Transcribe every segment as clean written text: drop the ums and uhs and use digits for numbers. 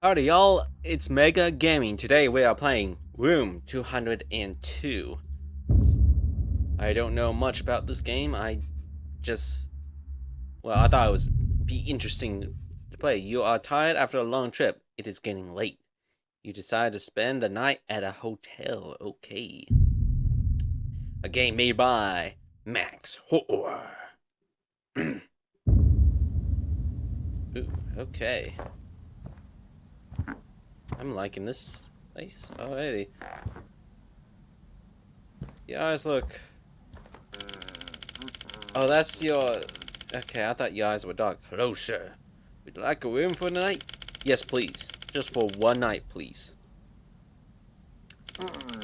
Howdy y'all, it's Mega Gaming. Today we are playing Room 202. I don't know much about this game. I thought it was be interesting to play. You are tired after a long trip. It is getting late. You decide to spend the night at a hotel. Okay. A game made by Max Horror. Ooh, okay. I'm liking this place already. Your eyes look. Oh, that's your. Okay, I thought your eyes were dark. Hello, sir. Would you like a room for the night? Yes, please. Just for one night, please.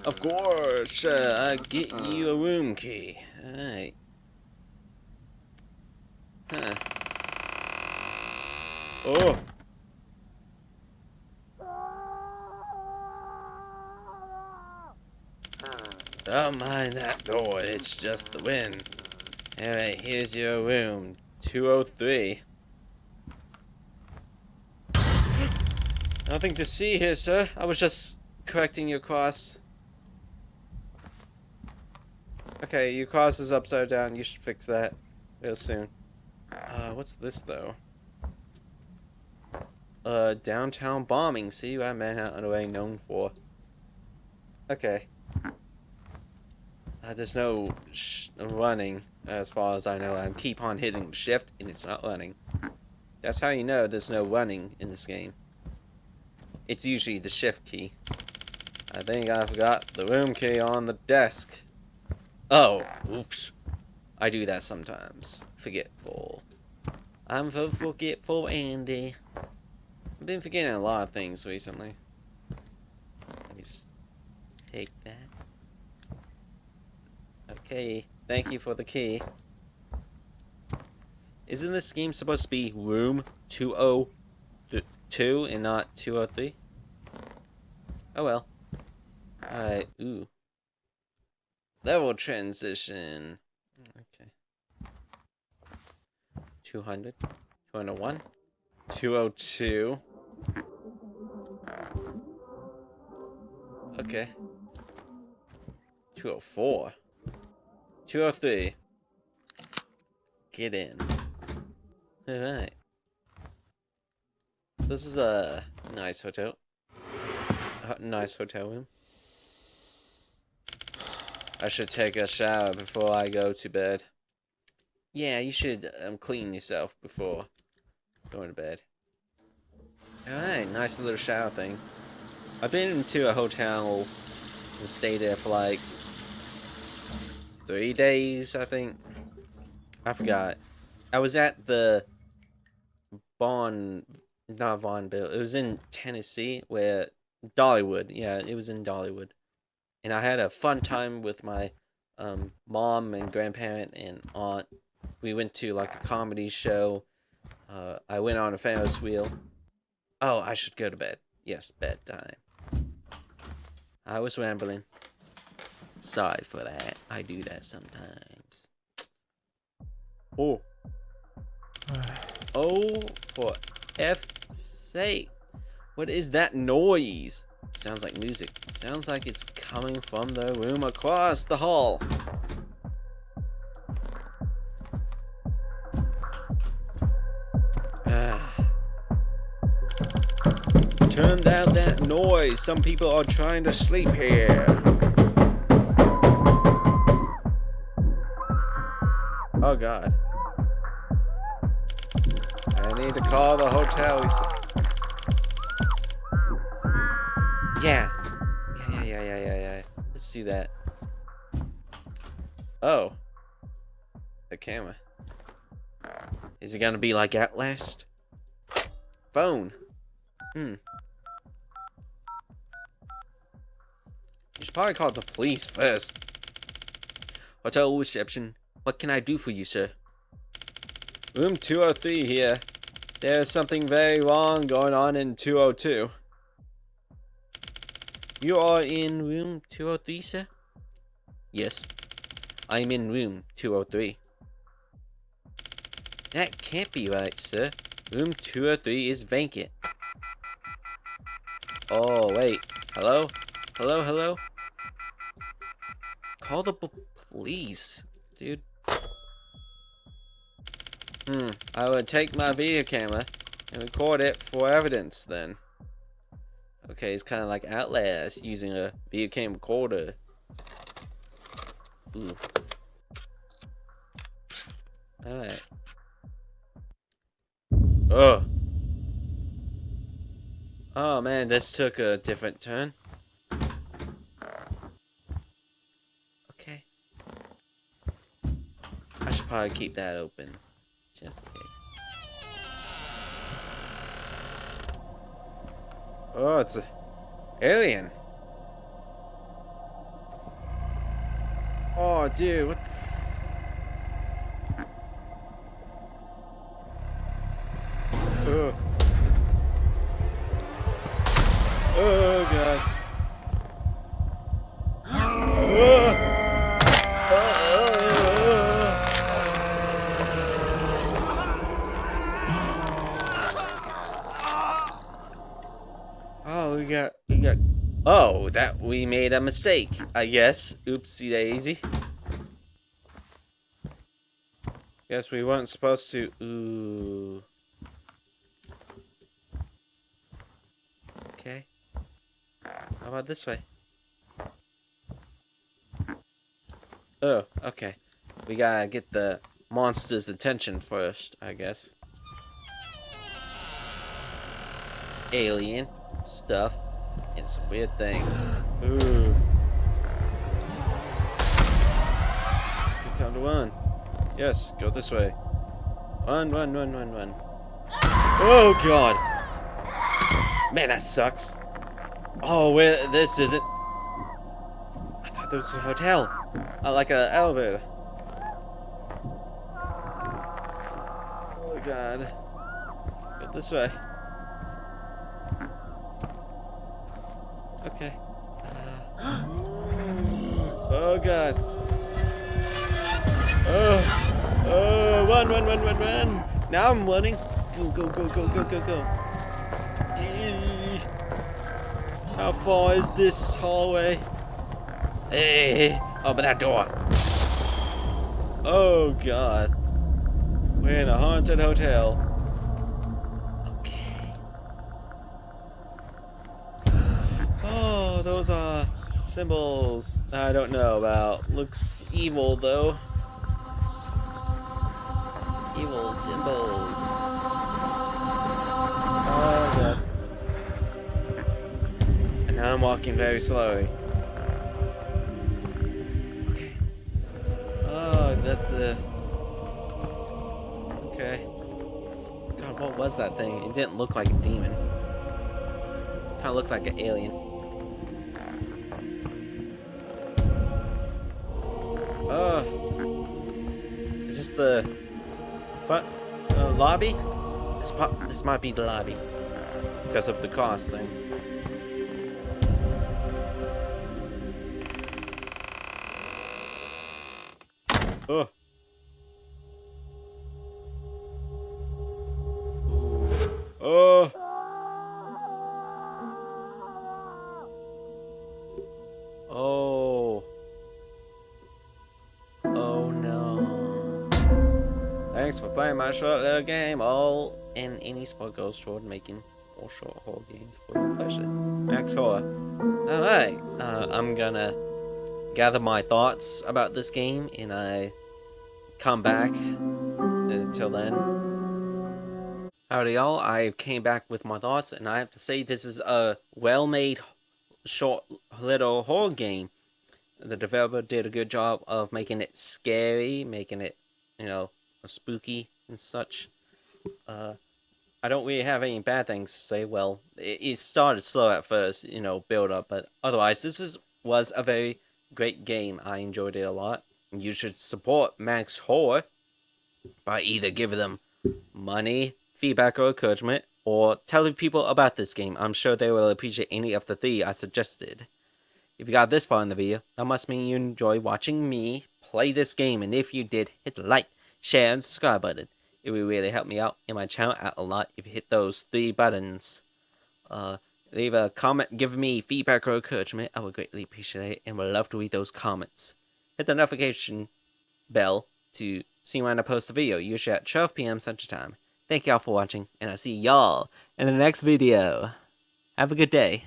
Of course. I'll get you a room key. Alright. Huh. Oh. Don't mind that door. It's just the wind. Alright, here's your room. 203. Nothing to see here, sir. I was just correcting your cross. Okay, your cross is upside down. You should fix that real soon. What's this, though? Downtown bombing. See what Manhattan are known for. Okay. There's no running, as far as I know. I keep on hitting shift, and it's not running. That's how you know there's no running in this game. It's usually the shift key. I think I forgot the room key on the desk. Oh, oops. I do that sometimes. Forgetful. I'm so forgetful, Andy. I've been forgetting a lot of things recently. Let me just take that. Okay, thank you for the key. Isn't this game supposed to be room 202 and not 203? Oh well. Alright, ooh. Level transition. Okay. 200, 201, 202. Okay. 204. 203. Get in. Alright. This is a nice hotel. Nice hotel room. I should take a shower before I go to bed. Yeah, you should clean yourself before going to bed. Alright, nice little shower thing. I've been into a hotel and stayed there for like 3 days, I think. I forgot. I was at the not Vaughnville. It was in Tennessee, where Dollywood. Yeah, it was in Dollywood, and I had a fun time with my mom and grandparent and aunt. We went to like a comedy show. I went on a Ferris wheel. Oh, I should go to bed. Yes, bedtime. I was rambling. Sorry for that. I do that sometimes. Oh. Oh, for F's sake. What is that noise? Sounds like music. Sounds like it's coming from the room across the hall. Turn down that noise. Some people are trying to sleep here. Oh god. I need to call the hotel. Yeah. Yeah. Let's do that. Oh. The camera. Is it gonna be like Outlast? Phone. You should probably call the police first. Hotel reception. What can I do for you, sir? Room 203 here. There's something very wrong going on in 202. You are in room 203, sir? Yes. I'm in room 203. That can't be right, sir. Room 203 is vacant. Oh, wait. Hello? Hello, hello? Call the police, dude. I would take my video camera and record it for evidence then. Okay, it's kind of like Outlast using a video cam recorder. Ooh. Alright. Oh. Oh man, this took a different turn. Okay. I should probably keep that open. Just in case. Oh, it's an alien. Oh, dude, what the Oh. Oh, God. Oh, we got. Oh, that we made a mistake, I guess. Oopsie daisy. Guess we weren't supposed to. Ooh. Okay. How about this way? Oh, okay. We gotta get the monster's attention first, I guess. Alien stuff and some weird things. Ooh. Good time to run. Yes, go this way. Run, run, run, run, run. Oh, God. Man, that sucks. Oh, where this isn't. I thought there was a hotel. Like an elevator. Oh, God. Go this way. Okay. Oh, God. Oh, run, run, run, run, run. Now I'm running. Go, go, go, go, go, go, go. How far is this hallway? Hey, open that door. Oh, God. We're in a haunted hotel. Okay. Oh, those are symbols I don't know about. Looks evil, though. Evil symbols. Oh, God. And now I'm walking very slowly. Okay. Oh, that's the... Okay. God, what was that thing? It didn't look like a demon. Kind of looked like an alien. Is this the front lobby? This might be the lobby because of the cost thing. Oh. Oh. Oh. Oh no. Thanks for playing my short little game. All and any sport goes toward making more short haul games for your pleasure. Max Horror. Alright. I'm gonna gather my thoughts about this game and I come back. Until then. Howdy y'all, I came back with my thoughts and I have to say this is a well-made short little horror game. The developer did a good job of making it scary, making it, you know, spooky and such. I don't really have any bad things to say. Well, it started slow at first, you know, build up, but otherwise was a very great game. I enjoyed it a lot. You should support Max Horror by either giving them money, feedback, or encouragement, or telling people about this game. I'm sure they will appreciate any of the three I suggested. If you got this far in the video, that must mean you enjoy watching me play this game, and if you did, hit the like, share, and subscribe button. It would really help me out and my channel out a lot if you hit those three buttons. leave a comment giving me feedback or encouragement. I would greatly appreciate it and would love to read those comments. Hit the notification bell to see when I post a video, usually at 12 p.m. Central Time. Thank y'all for watching, and I'll see y'all in the next video. Have a good day.